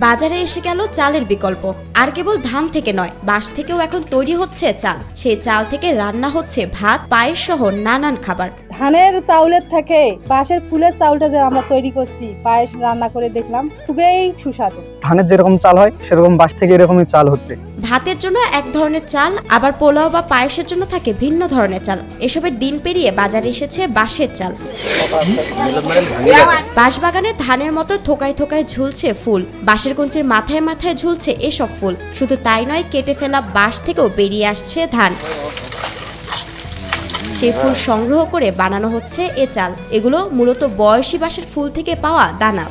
বাজারে এসে গেল চালের বিকল্প। আর কেবল ধান থেকে নয়, বাঁশ থেকেও এখন তৈরি হচ্ছে চাল। সেই চাল থেকে রান্না হচ্ছে ভাত, পায়েস সহ নানান খাবার। ধানের চাউলের থেকে বাঁশের ফুলের চাউলটা যে আমরা তৈরি করছি, পায়েস রান্না করে দেখলাম, খুবই সুস্বাদু। ধানের যেরকম চাল হয় সেরকম বাঁশ থেকে এরকমই চাল হচ্ছে। ভাতের জন্য এক ধরনের চাল, আবার পোলাও বা পায়েসের জন্য থাকে ভিন্ন ধরনের চাল। এসবের দিন পেরিয়ে বাজারে এসেছে বাঁশের চাল। বাঁশ বাগানে ধানের মতো থোকায় থোকায় ঝুলছে ফুল। বাঁশের কঞ্চির মাথায় মাথায় ঝুলছে এসব ফুল। শুধু তাই নয়, কেটে ফেলা বাঁশ থেকেও বেরিয়ে আসছে ধান। সেই ফুল সংগ্রহ করে বানানো হচ্ছে এ চাল। এগুলো মূলত বয়সী বাঁশের ফুল থেকে পাওয়া দানা।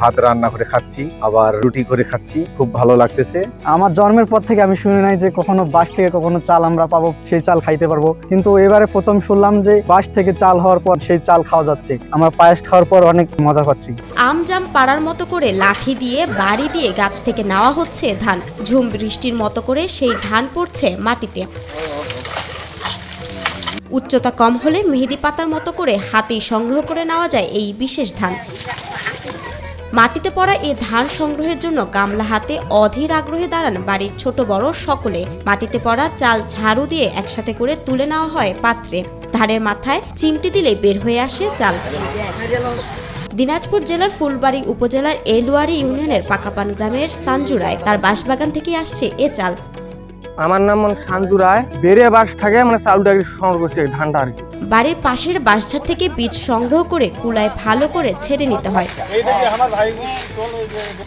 ভাত রান্না করে খাচ্ছি, আবার রুটি করে খাচ্ছি, খুব ভালো লাগতেছে। আমার জন্মের পর থেকে আমি শুনি নাই যে কখনো বাঁশ থেকে কখনো চাল আমরা পাবো, সেই চাল খাইতে পারবো। কিন্তু এবারে প্রথম শুনলাম যে বাঁশ থেকে চাল হওয়ার পর সেই চাল খাওয়া যাচ্ছে। আমরা পায়েস খাওয়ার পর অনেক মজা পাচ্ছি। আম জাম পাড়ার মতো করে লাঠি দিয়ে বাড়ি দিয়ে গাছ থেকে নেওয়া হচ্ছে ধান। ঝুম বৃষ্টির মতো করে সেই ধান পড়ছে মাটিতে। উচ্চতা কম হলে মেহেদি পাতার মতো করে হাতেই সংগ্রহ করে নেওয়া যায় এই বিশেষ ধান। মাটিতে পড়া এ ধান সংগ্রহের জন্য গামলা হাতে অধীর আগ্রহে দাঁড়ান বাড়ির ছোট বড় সকলে। মাটিতে পড়া চাল ঝাড়ু দিয়ে একসাথে করে তুলে নেওয়া হয় পাত্রে। ধানের মাথায় চিমটি দিলে বের হয়ে আসে চাল। দিনাজপুর জেলার ফুলবাড়ী উপজেলার এলুয়ারি ইউনিয়নের পাকাপান গ্রামের সাঞ্জু রায়, তার বাঁশবাগান থেকে আসছে এ চাল। আমার নাম সাঞ্জু রায়। বেড়ে বাঁশ থাকে চালটা সংগ্রহ করছে, ধানটা আর কি। বাড়ির পাশের বাঁশঝাড় থেকে বীজ সংগ্রহ করে কুলায় ভালো করে ছেড়ে নিতে হয়।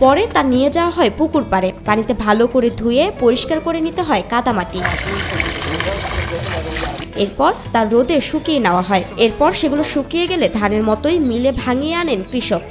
পরে তা নিয়ে যাওয়া হয় পুকুর পাড়ে। পানিতে ভালো করে ধুয়ে পরিষ্কার করে নিতে হয় কাদামাটি। এরপর তা রোদে শুকিয়ে নেওয়া হয়। এরপর সেগুলো শুকিয়ে গেলে ধানের মতোই মিলে ভাঙিয়ে আনেন কৃষক।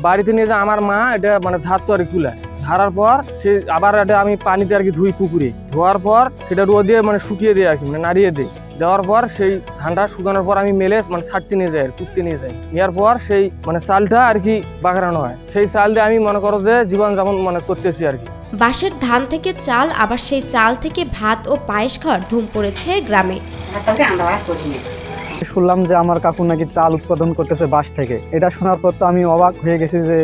বাড়িতে নিয়ে আমার মা এটা ধার তো আর কি কুলায়, ধারার পর সে আবার এটা আমি পানিতে আর কি ধুই পুকুরে। ধোয়ার পর সেটা রোদে শুকিয়ে দিই আর কি, নাড়িয়ে দিই। দেওয়ার পর সেই ধানটা শুকানোর পর আমি মেলে ছাড়তে নিয়ে যাই, কুটতে নিয়ে যাই। নেওয়ার পর সেই চালটা আর কি বাগানো হয়। সেই চাল দিয়ে আমি মনে করো যে জীবন যেমন করতেছি আর কি। বাঁশের ধান থেকে চাল, আবার সেই চাল থেকে ভাত ও পায়েস খাওয়ার ধুম পড়েছে গ্রামে। শুনলাম যে আমার কাকু নাকি চাল উৎপাদন করতেছে বাঁশ থেকে। এটা শোনার পর তো আমি অবাক হয়ে গেছি যে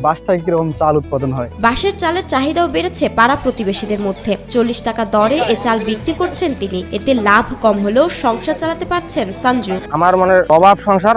বাঁশ থেকে কিরকম চাল উৎপাদন হয়। বাঁশের চালের চাহিদাও বেড়েছে পাড়া প্রতিবেশীদের মধ্যে। 40 টাকা দরে এ চাল বিক্রি করছেন তিনি। এতে লাভ কম হলেও সংসার চালাতে পারছেন সাঞ্জু। আমার অভাব সংসার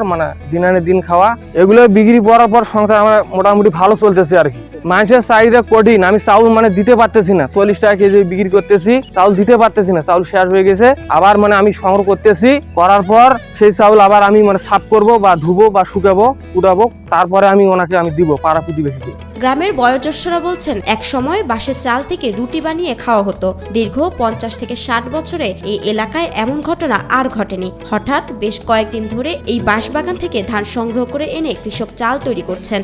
দিন আনে দিন খাওয়া, এগুলো বিক্রি করার পর সংসার আমার মোটামুটি ভালো চলতেছে আর কি। মানুষের চাহিদা কঠিন, আমি চাউল দিতে পারতেছি না। 40 টাকা কেজি বিক্রি করতেছি, চাউল দিতে পারতেছি না। চাউল শেষ হয়ে গেছে। আবার আমি সংগ্রহ করতেছি। করার পর সেই চাউল আবার আমি সাফ করব বা ধুবো বা শুকাবো, উঠাবো। তারপরে আমি ওনাকে দিব পাড়া প্রতিবেশীকে। গ্রামের বয়োজ্যেষ্ঠরা বলছেন, এক সময় বাঁশের চাল থেকে রুটি বানিয়ে খাওয়া হতো। দীর্ঘ 50 থেকে 60 বছরে এই এলাকায় এমন ঘটনা আর ঘটেনি। হঠাৎ বেশ কয়েকদিন ধরে এই বাঁশবাগান থেকে ধান সংগ্রহ করে এনে কৃষক চাল তৈরি করছেন।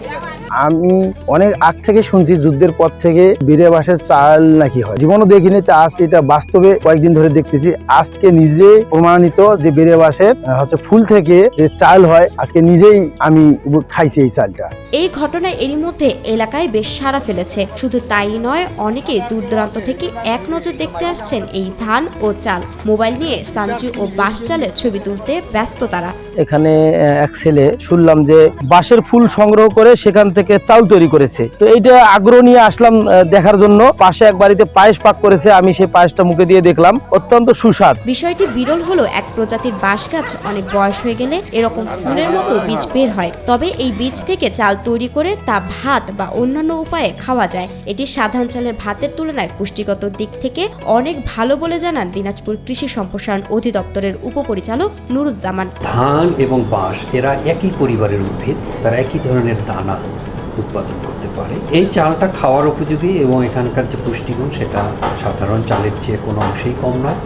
আমি অনেক আগ থেকে শুনছি, যুদ্ধের পর থেকে বেড়ে বাঁশের চাল নাকি হয়। জীবনও দেখিনি, আজ এটা বাস্তবে কয়েকদিন ধরে দেখতেছি। আজকে নিজে প্রমাণিত যে বেড়ে বাঁশের ফুল থেকে যে চাল হয়, আজকে নিজেই আমি খাইছি এই চালটা। এই ঘটনায় এরই মধ্যে এলাকায় বেশ সাড়া ফেলেছে। শুধু তাই নয়, অনেকে দূর দূরান্ত থেকে এক নজর দেখতে আসছেন এই ধান ও চাল। মোবাইল নিয়ে সাঞ্জু ও বাঁশ চালের ছবি তুলতে ব্যস্ত তারা। এখানে এক ছেলে শুনলাম যে বাঁশের ফুল সংগ্রহ করে সেখান থেকে চাল তৈরি করেছে। তো এইটা আগ্রহ নিয়ে আসলাম দেখার জন্য। পাশে এক বাড়িতে পায়েস পাক করেছে, আমি সেই পায়েসটা মুখে দিয়ে দেখলাম, অত্যন্ত সুস্বাদ। বিষয়টি বিরল হলো, এক প্রজাতির বাঁশ গাছ অনেক বয়স হয়ে গেলে এরকম ফুলের মতো বীজ বের হয়। তবে এই বীজ থেকে চাল তৈরি করে তা ভাত বা অন্যান্য উপায়ে খাওয়া যায়। এটি সাধারণ চালের ভাতের তুলনায় পুষ্টিগত দিক থেকে অনেক ভালো বলে জানান দিনাজপুর কৃষি সম্প্রসারণ অধিদপ্তরের উপপরিচালক নুরুজ্জামান। ধান এবং বাঁশ এরা একই পরিবারের উদ্ভিদ, তারা একই ধরনের দানা উৎপাদন করতে পারে। এই চালটা খাওয়ার উপযোগী এবং এখানকার যে পুষ্টিগুণ সেটা সাধারণ চালের চেয়ে কোনো অংশেই কম নয়।